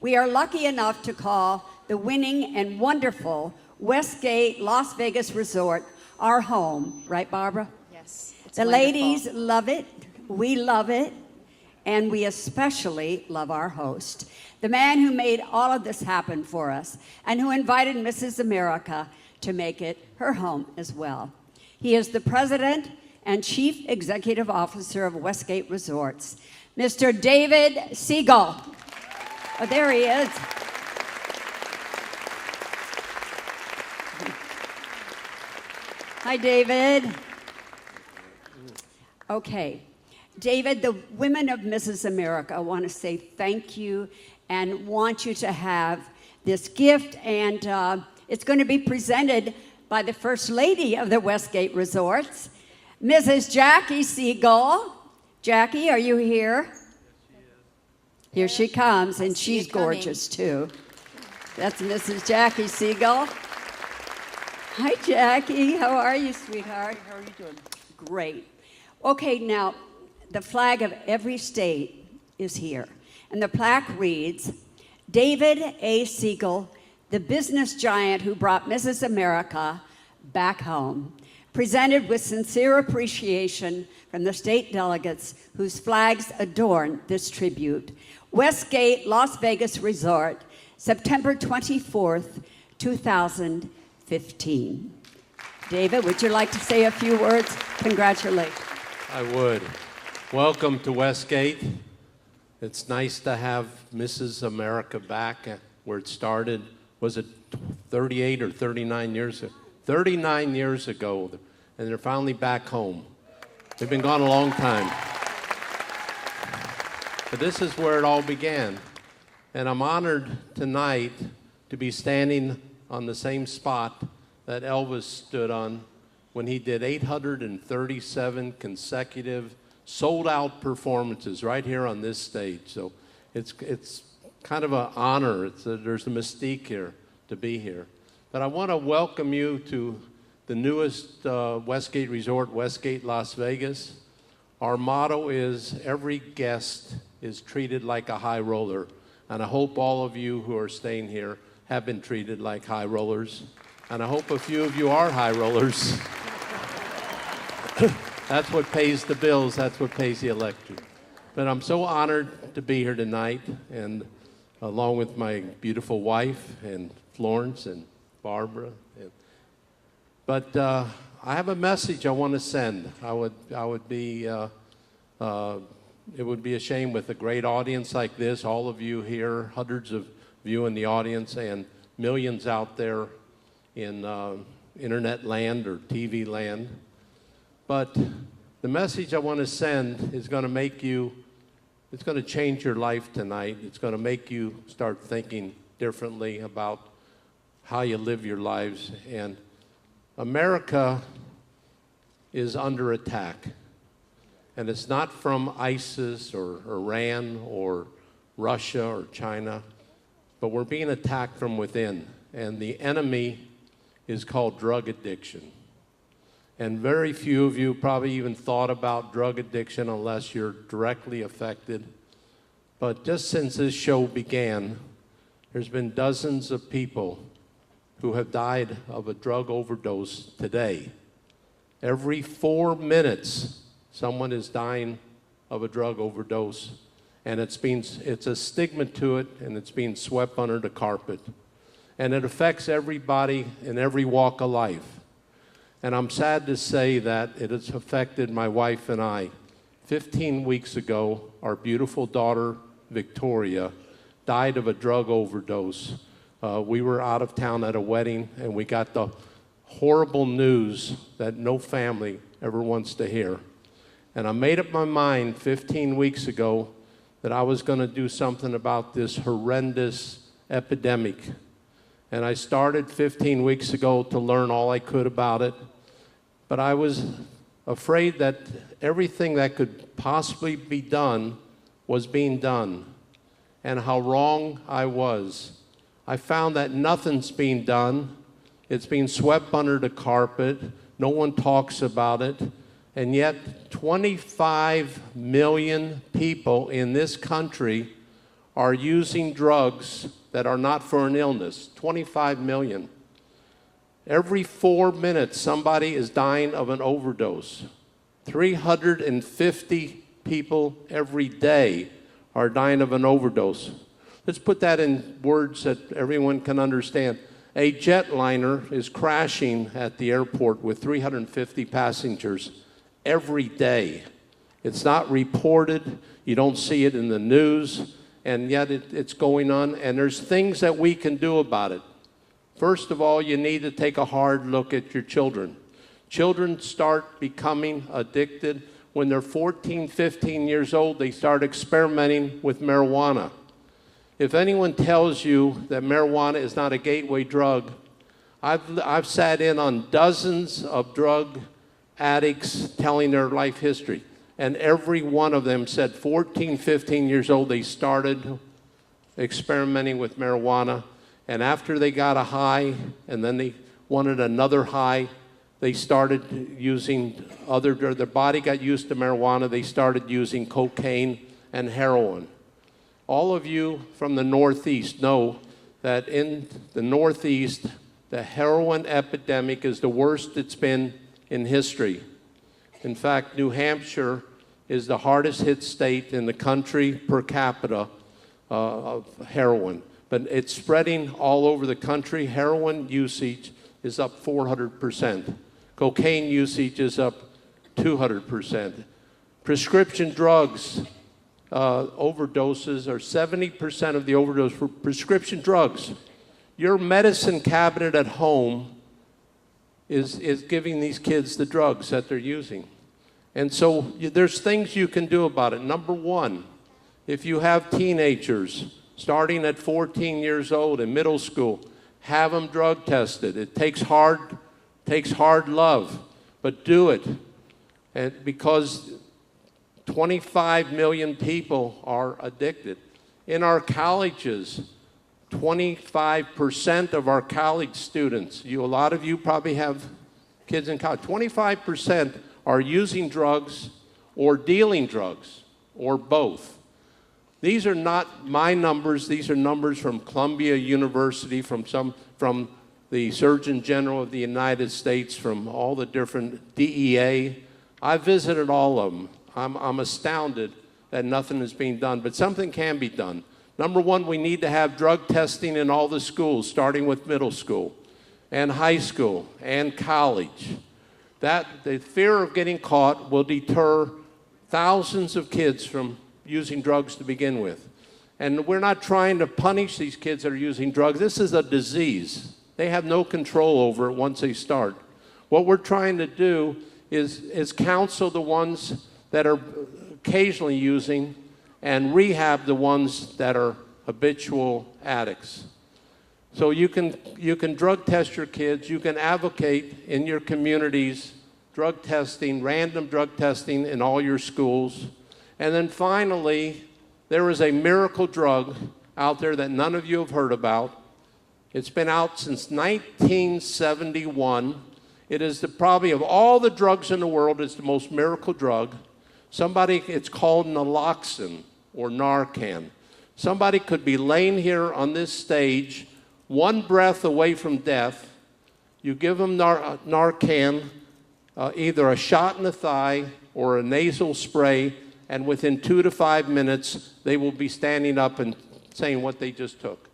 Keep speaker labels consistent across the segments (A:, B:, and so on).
A: We are lucky enough to call the winning and wonderful Westgate Las Vegas Resort our home. Right, Barbara?
B: Yes.
A: The ladies love it. We love it. And we especially love our host, the man who made all of this happen for us and who invited Mrs. America to make it her home as well. He is the president and chief executive officer of Westgate Resorts, Mr. David Siegel. Oh, there he is. Hi, David. Okay. David, the women of Mrs. America want to say thank you and want you to have this gift, and it's going to be presented by the First Lady of the Westgate Resorts, Mrs. Jackie Siegel. Jackie, are you here?
C: Yes, she is.
A: Here she comes, and she's gorgeous too. That's Mrs. Jackie Siegel. Hi, Jackie. How are you, sweetheart?
C: How are you doing?
A: Great. Okay, now, the flag of every state is here, and the plaque reads, David A. Siegel, the business giant who brought Mrs. America back home, presented with sincere appreciation from the state delegates whose flags adorn this tribute. Westgate Las Vegas Resort, September 24th, 2015. David, would you like to say a few words? Congratulations.
D: I would. Welcome to Westgate. It's nice to have Mrs. America back where it started. Was it 38 or 39 years ago? 39 years ago, and they're finally back home. They've been gone a long time. But this is where it all began. And I'm honored tonight to be standing on the same spot that Elvis stood on when he did 837 consecutive sold-out performances right here on this stage. So it's kind of an honor. There's a mystique here to be here. But I want to welcome you to the newest Westgate Resort, Westgate Las Vegas. Our motto is, every guest is treated like a high roller. And I hope all of you who are staying here have been treated like high rollers. And I hope a few of you are high rollers. That's what pays the bills. That's what pays the electric. But I'm so honored to be here tonight, and along with my beautiful wife and Florence and Barbara. But I have a message I want to send. It would be a shame with a great audience like this, all of you here, hundreds of you in the audience, and millions out there in internet land or TV land. But the message I want to send is going to make you, it's going to change your life tonight. It's going to make you start thinking differently about how you live your lives. And America is under attack. And it's not from ISIS or Iran or Russia or China, but we're being attacked from within. And the enemy is called drug addiction. And very few of you probably even thought about drug addiction unless you're directly affected. But just since this show began, there's been dozens of people who have died of a drug overdose today. Every 4 minutes, someone is dying of a drug overdose. And it's a stigma to it, and it's being swept under the carpet. And it affects everybody in every walk of life. And I'm sad to say that it has affected my wife and I. 15 weeks ago, our beautiful daughter, Victoria, died of a drug overdose. We were out of town at a wedding, and we got the horrible news that no family ever wants to hear. And I made up my mind 15 weeks ago that I was going to do something about this horrendous epidemic. And I started 15 weeks ago to learn all I could about it. But I was afraid that everything that could possibly be done was being done, and how wrong I was. I found that nothing's being done. It's being swept under the carpet. No one talks about it. And yet 25 million people in this country are using drugs that are not for an illness. 25 million. Every 4 minutes, somebody is dying of an overdose. 350 people every day are dying of an overdose. Let's put that in words that everyone can understand. A jetliner is crashing at the airport with 350 passengers every day. It's not reported, you don't see it in the news, and yet it's going on, and there's things that we can do about it. First of all, you need to take a hard look at your children. Children start becoming addicted when they're 14, 15 years old. They start experimenting with marijuana. If anyone tells you that marijuana is not a gateway drug, I've sat in on dozens of drug addicts telling their life history, and every one of them said 14, 15 years old, they started experimenting with marijuana, and after they got a high, and then they wanted another high, they started using their body got used to marijuana, they started using cocaine and heroin. All of you from the Northeast know that in the Northeast, the heroin epidemic is the worst it's been in history. In fact, New Hampshire is the hardest hit state in the country per capita of heroin. But it's spreading all over the country. Heroin usage is up 400%. Cocaine usage is up 200%. Prescription drugs overdoses are 70% of the overdose for prescription drugs. Your medicine cabinet at home is giving these kids the drugs that they're using. And so there's things you can do about it. Number one, if you have teenagers starting at 14 years old in middle school, have them drug tested. It takes hard love, but do it. And because 25 million people are addicted. In our colleges, 25% of our college students, a lot of you probably have kids in college, 25% are using drugs or dealing drugs or both. These are not my numbers, these are numbers from Columbia University, from the Surgeon General of the United States, from all the different DEA. I visited all of them. I'm astounded that nothing is being done, but something can be done. Number one, we need to have drug testing in all the schools, starting with middle school and high school and college. The fear of getting caught will deter thousands of kids from using drugs to begin with. And we're not trying to punish these kids that are using drugs. This is a disease. They have no control over it once they start. What we're trying to do is counsel the ones that are occasionally using and rehab the ones that are habitual addicts. So you can drug test your kids, you can advocate in your communities, drug testing, random drug testing in all your schools. And then finally, there is a miracle drug out there that none of you have heard about. It's been out since 1971. It is probably of all the drugs in the world, it's the most miracle drug. It's called naloxone or Narcan. Somebody could be laying here on this stage, one breath away from death. You give them Narcan, either a shot in the thigh or a nasal spray, and within 2 to 5 minutes, they will be standing up and saying what they just took.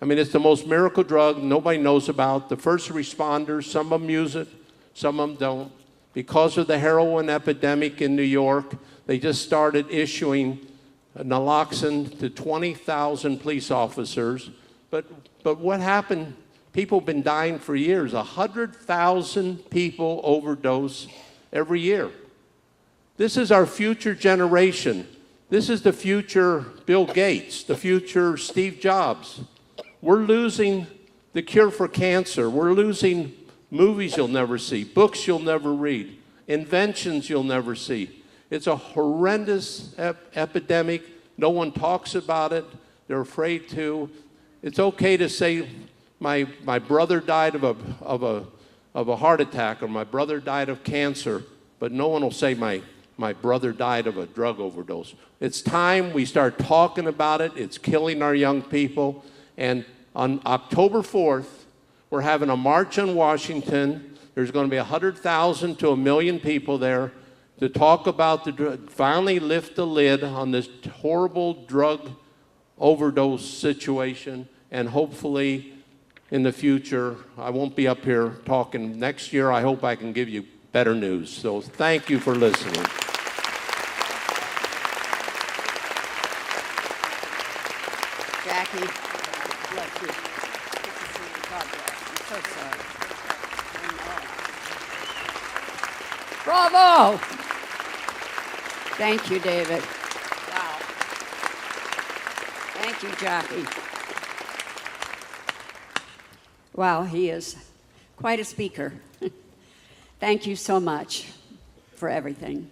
D: I mean, it's the most miracle drug nobody knows about. The first responders, some of them use it, some of them don't. Because of the heroin epidemic in New York, they just started issuing naloxone to 20,000 police officers. But what happened? People have been dying for years. 100,000 people overdose every year. This is our future generation. This is the future Bill Gates, the future Steve Jobs. We're losing the cure for cancer. We're losing movies you'll never see, books you'll never read, inventions you'll never see. It's a horrendous epidemic. No one talks about it. They're afraid to. It's okay to say, my brother died of a heart attack, or my brother died of cancer, but no one will say my my brother died of a drug overdose. It's time we start talking about it. It's killing our young people. And on October 4th, we're having a march in Washington. There's going to be 100,000 to 1 million people there to talk about finally lift the lid on this horrible drug overdose situation. And hopefully in the future, I won't be up here talking next year. I hope I can give you better news. So thank you for listening.
A: Jackie, bless you. Good to see you. God bless. I'm so sorry. I know. Bravo! Thank you, David. Wow. Thank you, Jackie. Wow, he is quite a speaker. Thank you so much for everything.